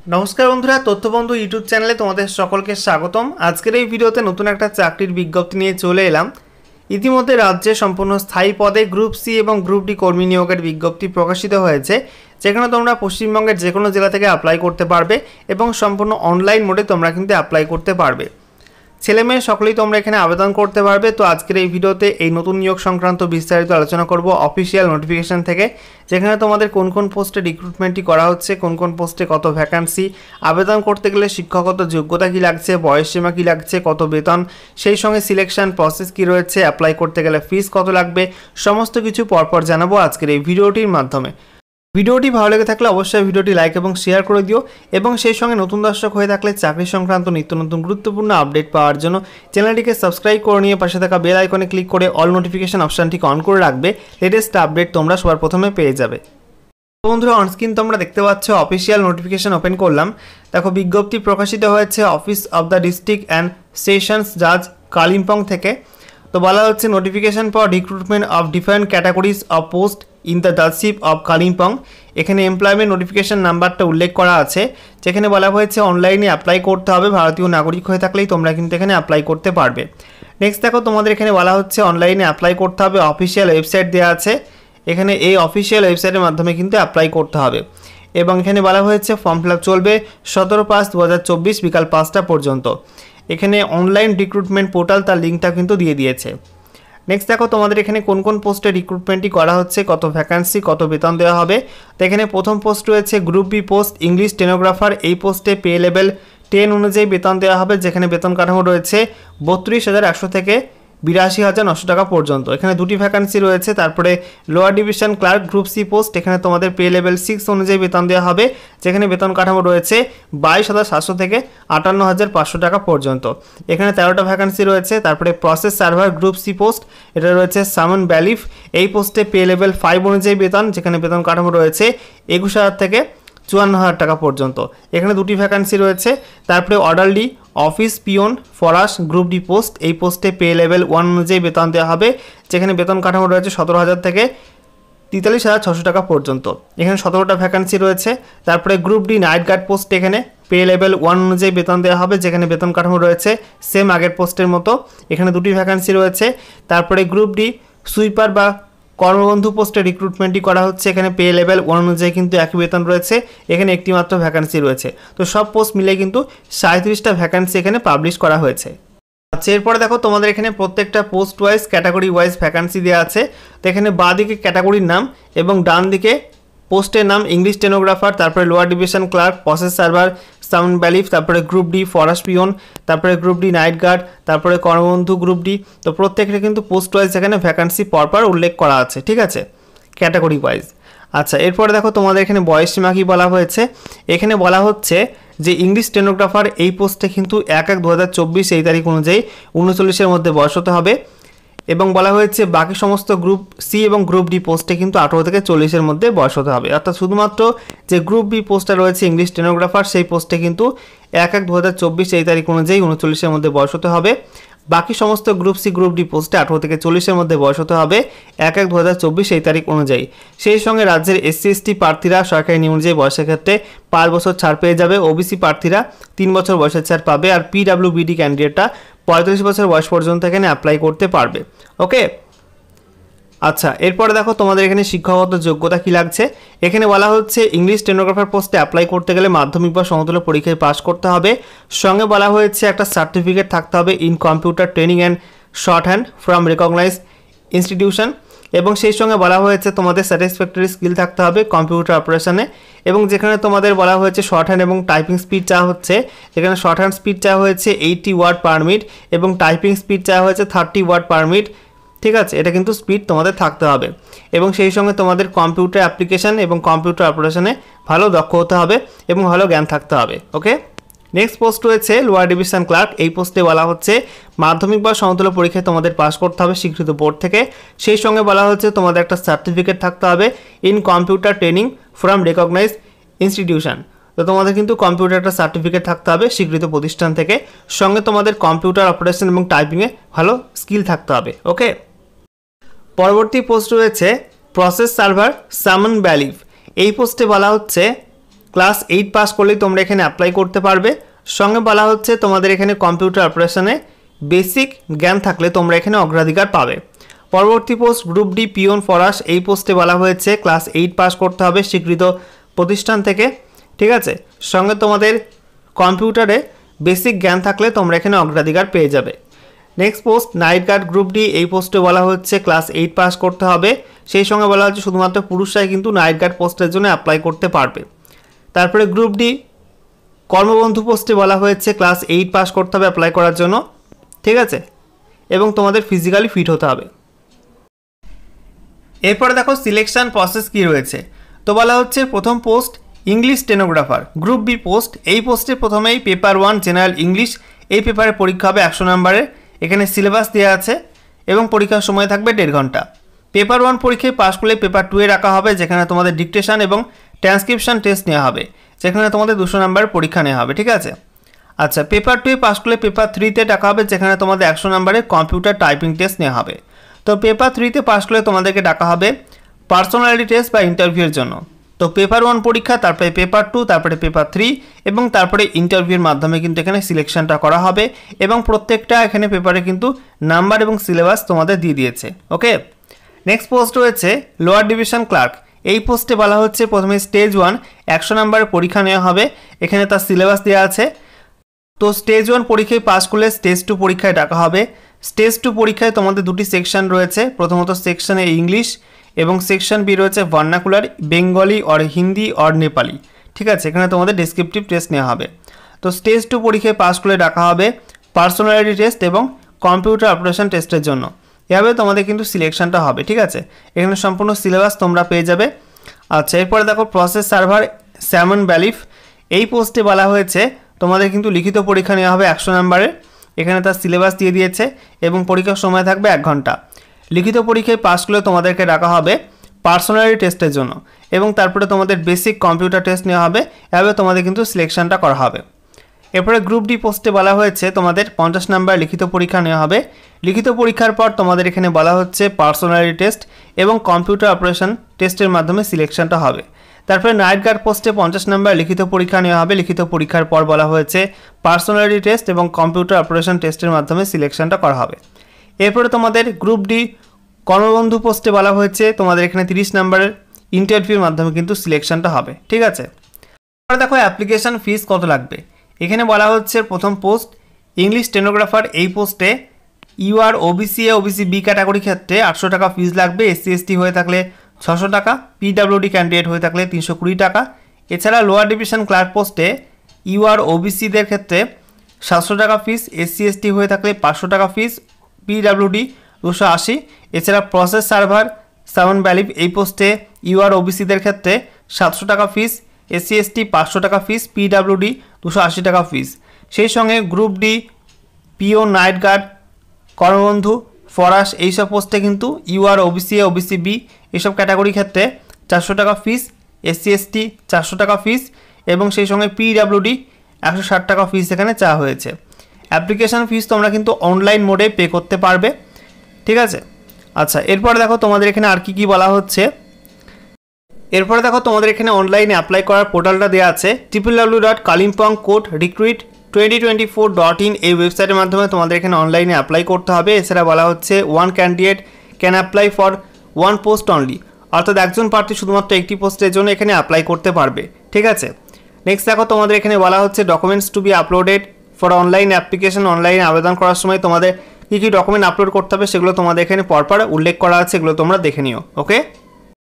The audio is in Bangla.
नमस्कार बंधुरा तथ्यबंधु यूट्यूब चैनले तुम्हारे सकलके स्वागतम। आजकेर এই ভিডিওতে নতুন একটা চাকরির বিজ্ঞপ্তি নিয়ে চলে এলাম। ইতিমধ্যে রাজ্যে সম্পূর্ণ স্থায়ী পদে গ্রুপ সি এবং গ্রুপ ডি কর্মী নিয়োগের বিজ্ঞপ্তি প্রকাশিত হয়েছে, যেখানে তোমরা পশ্চিমবঙ্গের যে কোনো জেলা থেকে অ্যাপ্লাই করতে পারবে এবং সম্পূর্ণ অনলাইন মোডে তোমরা কিন্তু অ্যাপ্লাই করতে পারবে। ছেলে মেয়ে সকলেই তোমরা এখানে আবেদন করতে পারবে। তো আজকের এই ভিডিওতে এই নতুন নিয়োগ সংক্রান্ত বিস্তারিত আলোচনা করব অফিসিয়াল নোটিফিকেশন থেকে, যেখানে তোমাদের কোন কোন পোস্টে রিক্রুটমেন্টটি করা হচ্ছে, কোন কোন পোস্টে কত ভ্যাকান্সি, আবেদন করতে গেলে শিক্ষাগত যোগ্যতা কী লাগছে, বয়সসীমা কী লাগছে, কত বেতন, সেই সঙ্গে সিলেকশন প্রসেস কী রয়েছে, অ্যাপ্লাই করতে গেলে ফিস কত লাগবে, সমস্ত কিছু পরপর জানাবো আজকের এই ভিডিওটির মাধ্যমে। ভিডিওটি ভালো লেগে থাকলে অবশ্যই ভিডিওটি লাইক এবং শেয়ার করে দিও, এবং সেই সঙ্গে নতুন দর্শক হয়ে থাকলে চাকরি সংক্রান্ত নিত্য নতুন গুরুত্বপূর্ণ আপডেট পাওয়ার জন্য চ্যানেলটিকে সাবস্ক্রাইব করে নিয়ে পাশে থাকা বেল আইকনে ক্লিক করে অল নোটিফিকেশন অপশানটিকে অন করে রাখবে। লেটেস্ট আপডেট তোমরা সবার প্রথমে পেয়ে যাবে। বন্ধুরা, অনস্ক্রিন তোমরা দেখতে পাচ্ছ অফিসিয়াল নোটিফিকেশন ওপেন করলাম। দেখো, বিজ্ঞপ্তি প্রকাশিত হয়েছে office of the district and sessions জাজ কালিম্পং থেকে। তো বলা হচ্ছে notification for recruitment of different categories of post in the judgeship of Kalimpong. এখানে এমপ্লয়মেন্ট নোটিফিকেশন নাম্বারটা উল্লেখ করা আছে, যেখানে বলা হয়েছে অনলাইনে অ্যাপ্লাই করতে হবে। ভারতীয় নাগরিক হয়ে থাকলেই তোমরা কিন্তু এখানে অ্যাপ্লাই করতে পারবে। নেক্সট দেখো, তোমাদের এখানে বলা হচ্ছে অনলাইনে অ্যাপ্লাই করতে হবে। অফিসিয়াল ওয়েবসাইট দেওয়া আছে, এখানে এই অফিসিয়াল ওয়েবসাইটের মাধ্যমে কিন্তু অ্যাপ্লাই করতে হবে। এবং এখানে বলা হয়েছে ফর্ম ফিল আপ চলবে 17/5/2024 বিকাল 5টা পর্যন্ত। এখানে অনলাইন রিক্রুটমেন্ট পোর্টাল, তার লিঙ্কটা কিন্তু দিয়ে দিয়েছে। নেক্সট দেখো, তোমাদের এখানে কোন কোন পোস্টে রিক্রুটমেন্টটি করা হচ্ছে, কত ভ্যাকান্সি, কত বেতন দেওয়া হবে। তো এখানে প্রথম পোস্ট রয়েছে group B post English stenographer. এই পোস্টে পে লেভেল 10 অনুযায়ী বেতন দেওয়া হবে, যেখানে বেতন কাঠামো রয়েছে 32,100 থেকে 82,900 টাকা পর্যন্ত। এখানে দুটি ভ্যাকান্সি রয়েছে। তারপরে lower division clerk group C post, এখানে তোমাদের পে লেভেল 6 অনুযায়ী বেতন দেওয়া হবে, যেখানে বেতন কাঠামো রয়েছে 22,700 থেকে 58,500 টাকা পর্যন্ত। এখানে 13টা ভ্যাকান্সি রয়েছে। তারপরে process server group C post, এটা রয়েছে সামন ব্যালিফ। এই পোস্টে পে লেভেল 5 অনুযায়ী বেতন, যেখানে বেতন কাঠামো রয়েছে 21,000 থেকে 54,000 টাকা পর্যন্ত। এখানে দুটি ভ্যাকান্সি রয়েছে। তারপরে orderly office peon Farage group D post, এই পোস্টে পে লেভেল 1 অনুযায়ী বেতন দেওয়া হবে, যেখানে বেতন কাঠামো রয়েছে 17,000 থেকে 43,600 টাকা পর্যন্ত। এখানে 17টা ভ্যাকান্সি রয়েছে। তারপরে group D night guard post, এখানে পে লেভেল 1 অনুযায়ী বেতন দেওয়া হবে, যেখানে বেতন কাঠামো রয়েছে সেম আগের পোস্টের মতো। এখানে দুটি ভ্যাকান্সি রয়েছে। তারপরে গ্রুপ ডি সুইপার বা কর্মবন্ধু পোস্টে রিক্রুটমেন্টটি করা হচ্ছে, এখানে পে লেভেল 1 অনুযায়ী কিন্তু একই বেতন রয়েছে। এখানে একটি মাত্র ভ্যাকান্সি রয়েছে। তো সব পোস্ট মিলে কিন্তু 37টা ভ্যাকান্সি এখানে পাবলিশ করা হয়েছে। আচ্ছা, এরপরে দেখো, তোমাদের এখানে প্রত্যেকটা post wise category wise vacancy দেওয়া আছে। তো এখানে বাঁ দিকে ক্যাটাগরির নাম এবং ডান দিকে পোস্টের নাম ইংলিশ স্টেনোগ্রাফার, তারপরে lower division clerk, process server, sound bailiff, তারপরে গ্রুপ ডি ফরেস্ট পিওন, তারপরে গ্রুপ ডি নাইট গার্ড, তারপরে কর্মবন্ধু গ্রুপ ডি। তো প্রত্যেকটা কিন্তু পোস্ট ওয়াইজ এখানে ভ্যাকান্সি পরপর উল্লেখ করা আছে, ঠিক আছে, ক্যাটাগরি ওয়াইজ। আচ্ছা, এরপরে দেখো, তোমাদের এখানে বয়সসীমা কী বলা হয়েছে। এখানে বলা হচ্ছে যে ইংলিশ স্টেনোগ্রাফার এই পোস্টে কিন্তু 1/1/2024 এই তারিখ অনুযায়ী 39-এর মধ্যে বয়স হতে হবে। এবং বলা হয়েছে বাকি সমস্ত গ্রুপ সি এবং গ্রুপ ডি পোস্টে কিন্তু 18 থেকে 40-এর মধ্যে বয়স হতে হবে। অর্থাৎ শুধুমাত্র যে গ্রুপ বি পোস্টটা রয়েছে ইংলিশ স্টেনোগ্রাফার, সেই পোস্টে কিন্তু 1/1/2024 এই তারিখ অনুযায়ী 39-এর মধ্যে বয়স হতে হবে। বাকি সমস্ত গ্রুপ সি গ্রুপ ডি পোস্টে 18 থেকে 40-এর মধ্যে বয়স হতে হবে 1/1/2024 এই তারিখ অনুযায়ী। সেই সঙ্গে রাজ্যের SC ST প্রার্থীরা সরকারি নিয়ম অনুযায়ী বয়সের ক্ষেত্রে 5 বছর ছাড় পেয়ে যাবে। ওবিসি প্রার্থীরা 3 বছর বয়সের ছাড় পাবে। আর PWBD ক্যান্ডিডেটরা 45 বছর বয়স পর্যন্ত এখানে অ্যাপ্লাই করতে পারবে। ওকে, আচ্ছা, এরপরে দেখো, তোমাদের এখানে শিক্ষাগত যোগ্যতা কী লাগছে। এখানে বলা হচ্ছে ইংলিশ স্টেনোগ্রাফার পোস্টে অ্যাপ্লাই করতে গেলে মাধ্যমিক বা সমতুল্য পরীক্ষায় পাস করতে হবে। সঙ্গে বলা হয়েছে একটা সার্টিফিকেট থাকতে হবে in computer training and short hand from recognised institution. এবং সেই সঙ্গে বলা হয়েছে তোমাদের স্যাটিসফ্যাক্টরি স্কিল থাকতে হবে কম্পিউটার অপারেশনে। এবং যেখানে তোমাদের বলা হয়েছে শর্ট হ্যান্ড এবং টাইপিং স্পিড চাওয়া হচ্ছে, যেখানে শর্ট হ্যান্ড স্পিড চাওয়া হয়েছে 80 ওয়ার্ড পার মিনিট এবং টাইপিং স্পিড চাওয়া হয়েছে 30 ওয়ার্ড পার মিনিট, ঠিক আছে। এটা কিন্তু স্পিড তোমাদের থাকতে হবে। এবং সেই সঙ্গে তোমাদের কম্পিউটার অ্যাপ্লিকেশান এবং কম্পিউটার অপারেশনে ভালো দক্ষ হতে হবে এবং ভালো জ্ঞান থাকতে হবে। ওকে, নেক্সট পোস্ট রয়েছে লোয়ার ডিভিশন ক্লার্ক। এই পোস্টে বলা হচ্ছে মাধ্যমিক বা সমতুল্য পরীক্ষায় তোমাদের পাস করতে হবে স্বীকৃত বোর্ড থেকে। সেই সঙ্গে বলা হচ্ছে তোমাদের একটা সার্টিফিকেট থাকতে হবে in computer training from recognised institution. তো তোমাদের কিন্তু কম্পিউটার একটা সার্টিফিকেট থাকতে হবে স্বীকৃত প্রতিষ্ঠান থেকে। সঙ্গে তোমাদের কম্পিউটার অপারেশন এবং টাইপিংয়ে ভালো স্কিল থাকতে হবে। ওকে, পরবর্তী পোস্ট রয়েছে প্রসেস সার্ভার সামন ব্যালিফ। এই পোস্টে বলা হচ্ছে ক্লাস 8 পাস করলেই তোমরা এখানে অ্যাপ্লাই করতে পারবে। সঙ্গে বলা হচ্ছে তোমাদের এখানে কম্পিউটার অপারেশনে বেসিক জ্ঞান থাকলে তোমরা এখানে অগ্রাধিকার পাবে। পরবর্তী post group D peon Farage, এই পোস্টে বলা হয়েছে ক্লাস 8 পাস করতে হবে স্বীকৃত প্রতিষ্ঠান থেকে, ঠিক আছে। সঙ্গে তোমাদের কম্পিউটারে বেসিক জ্ঞান থাকলে তোমরা এখানে অগ্রাধিকার পেয়ে যাবে। Next post night guard group D, এই পোস্টে বলা হচ্ছে ক্লাস 8 পাস করতে হবে, সেই সঙ্গে বলা হচ্ছে শুধুমাত্র পুরুষরাই কিন্তু নাইট গার্ড পোস্টের জন্য অ্যাপ্লাই করতে পারবে। তারপরে গ্রুপ ডি কর্মবন্ধু পোস্টে বলা হয়েছে ক্লাস 8 পাস করতে হবে অ্যাপ্লাই করার জন্য, ঠিক আছে, এবং তোমাদের ফিজিক্যালি ফিট হতে হবে। এরপরে দেখো সিলেকশন প্রসেস কি রয়েছে। তো বলা হচ্ছে প্রথম post English stenographer group B post, এই পোস্টে প্রথমেই পেপার 1 জেনারেল ইংলিশ, এই পেপারে পরীক্ষা হবে 100 নম্বরের। এখানে সিলেবাস দেওয়া আছে এবং পরীক্ষার সময় থাকবে 1.5 ঘন্টা। পেপার 1 পরীক্ষায় পাস করলে পেপার 2 এ রাখা হবে, যেখানে তোমাদের ডিকটেশন এবং ট্রান্সক্রিপশন টেস্ট নেওয়া হবে, যেখানে তোমাদের 200 নম্বরের পরীক্ষা নেওয়া হবে, ঠিক আছে। আচ্ছা, পেপার 2 পাস করলে পেপার 3-তে ডাকা হবে, যেখানে তোমাদের 100 নম্বরের কম্পিউটার টাইপিং টেস্ট নেওয়া হবে। তো পেপার 3-তে পাস করলে তোমাদেরকে ডাকা হবে পার্সোনালিটি টেস্ট বা ইন্টারভিউর জন্য। তো পেপার 1 পরীক্ষা, তারপরে পেপার 2, তারপরে পেপার 3 এবং তারপরে ইন্টারভিউর মাধ্যমে কিন্তু এখানে সিলেকশনটা করা হবে এবং প্রত্যেকটা এখানে পেপারে কিন্তু নাম্বার এবং সিলেবাস তোমাদের দিয়ে দিয়েছে, ওকে। নেক্সট পোস্ট রয়েছে লোয়ার ডিভিশন ক্লার্ক, এই পোস্টে বলা হচ্ছে প্রথমে স্টেজ 1 100 নম্বরের পরীক্ষা নেওয়া হবে, এখানে তার সিলেবাস দেওয়া আছে। তো স্টেজ 1 পরীক্ষায় পাস করলে স্টেজ 2 পরীক্ষায় ডাকা হবে। স্টেজ 2 পরীক্ষায় তোমাদের দুটি সেকশন রয়েছে, প্রথমত সেকশন এ ইংলিশ এবং সেকশন বি রয়েছে vernacular Bengali or Hindi or Nepali, ঠিক আছে। এখানে তোমাদের ডেসক্রিপটিভ টেস্ট নেওয়া হবে। তো স্টেজ 2 পরীক্ষায় পাস করলে ডাকা হবে পার্সোনালিটি টেস্ট এবং কম্পিউটার অপারেশন টেস্টের জন্য, এভাবে তোমাদের কিন্তু সিলেকশনটা হবে, ঠিক আছে। এখানে সম্পূর্ণ সিলেবাস তোমরা পেয়ে যাবে। আচ্ছা, এরপরে দেখো প্রসেস সার্ভার স্যামন ব্যালিফ, এই পোস্টে বলা হয়েছে তোমাদের কিন্তু লিখিত পরীক্ষা নেওয়া হবে 100 নম্বরের, এখানে তার সিলেবাস দিয়ে দিয়েছে এবং পরীক্ষার সময় থাকবে 1 ঘন্টা। লিখিত পরীক্ষায় পাস করলে তোমাদেরকে ডাকা হবে পার্সোনালিটি টেস্টের জন্য এবং তারপরে তোমাদের বেসিক কম্পিউটার টেস্ট নেওয়া হবে, এভাবে তোমাদের কিন্তু সিলেকশনটা করা হবে। এরপরে গ্রুপ ডি পোস্টে বলা হয়েছে তোমাদের 50 নম্বর লিখিত পরীক্ষা নেওয়া হবে। লিখিত পরীক্ষার পর তোমাদের এখানে বলা হচ্ছে পার্সোনালিটি টেস্ট এবং কম্পিউটার অপারেশন টেস্টের মাধ্যমে সিলেকশনটা হবে। তারপরে নাইট গার্ড পোস্টে 50 নম্বর লিখিত পরীক্ষা নেওয়া হবে। লিখিত পরীক্ষার পর বলা হয়েছে পার্সোনালিটি টেস্ট এবং কম্পিউটার অপারেশন টেস্টের মাধ্যমে সিলেকশনটা করা হবে। এরপরে তোমাদের গ্রুপ ডি কর্মবন্ধু পোস্টে বলা হয়েছে তোমাদের এখানে 30 নম্বরের ইন্টারভিউর মাধ্যমে কিন্তু সিলেকশনটা হবে, ঠিক আছে। এবার দেখো অ্যাপ্লিকেশন ফিস কত লাগবে। এখানে বলা হচ্ছে প্রথম পোস্ট ইংলিশ স্টেনোগ্রাফার, এই পোস্টে UR OBC A OBC B category ক্ষেত্রে 800 টাকা ফিস লাগবে, এসসি এসটি হয়ে থাকলে 600 টাকা, পিডাব্লিউডি ক্যান্ডিডেট হয়ে থাকলে 320 টাকা। এছাড়া লোয়ার ডিভিশন ক্লার্ক পোস্টে ইউআর ওবিসিদের ক্ষেত্রে 700 টাকা ফিস, এসসি এসটি হয়ে থাকলে 500 টাকা ফিস, পিডাব্লিউডি 280। এছাড়া প্রসেস সার্ভার স্যামন ব্যালিফ, এই পোস্টে ইউআর ওবিসিদের ক্ষেত্রে 700 টাকা ফিস, এসসি এসটি 500 টাকা ফিস, পিডাব্লিউডি 280 টাকা ফিস। সেই সঙ্গে গ্রুপ ডি পিও নাইট গার্ড কর্মবন্ধু ফরাস, এইসব পোস্টে কিন্তু UR OBC A OBC B এইসব ক্যাটাগরি ক্ষেত্রে 400 টাকা ফিস, এসসি এসটি 400 টাকা ফিস এবং সেই সঙ্গে পিডাব্লিউডি 160 টাকা ফিস এখানে চাওয়া হয়েছে। অ্যাপ্লিকেশান ফিস তোমরা কিন্তু অনলাইন মোডে পে করতে পারবে, ঠিক আছে। আচ্ছা, এরপরে দেখো তোমাদের এখানে আর কি বলা হচ্ছে। এরপরে দেখো তোমাদের এখানে অনলাইনে অ্যাপ্লাই করার পোর্টালটা দেওয়া আছে www.kalimpongcode-recruit2024.in, এই ওয়েবসাইটের মাধ্যমে তোমাদের এখানে অনলাইনে অ্যাপ্লাই করতে হবে। এছাড়া বলা হচ্ছে 1 candidate can apply for 1 post only, অর্থাৎ একজন প্রার্থী শুধুমাত্র একটি পোস্টের জন্য এখানে অ্যাপ্লাই করতে পারবে, ঠিক আছে। নেক্সট দেখো তোমাদের এখানে বলা হচ্ছে documents two be uploaded for online application, অনলাইনে আবেদন করার সময় তোমাদের কী কী ডকুমেন্ট আপলোড করতে হবে সেগুলো তোমাদের এখানে পরপর উল্লেখ করা আছে, এগুলো তোমরা দেখে নিও, ওকে।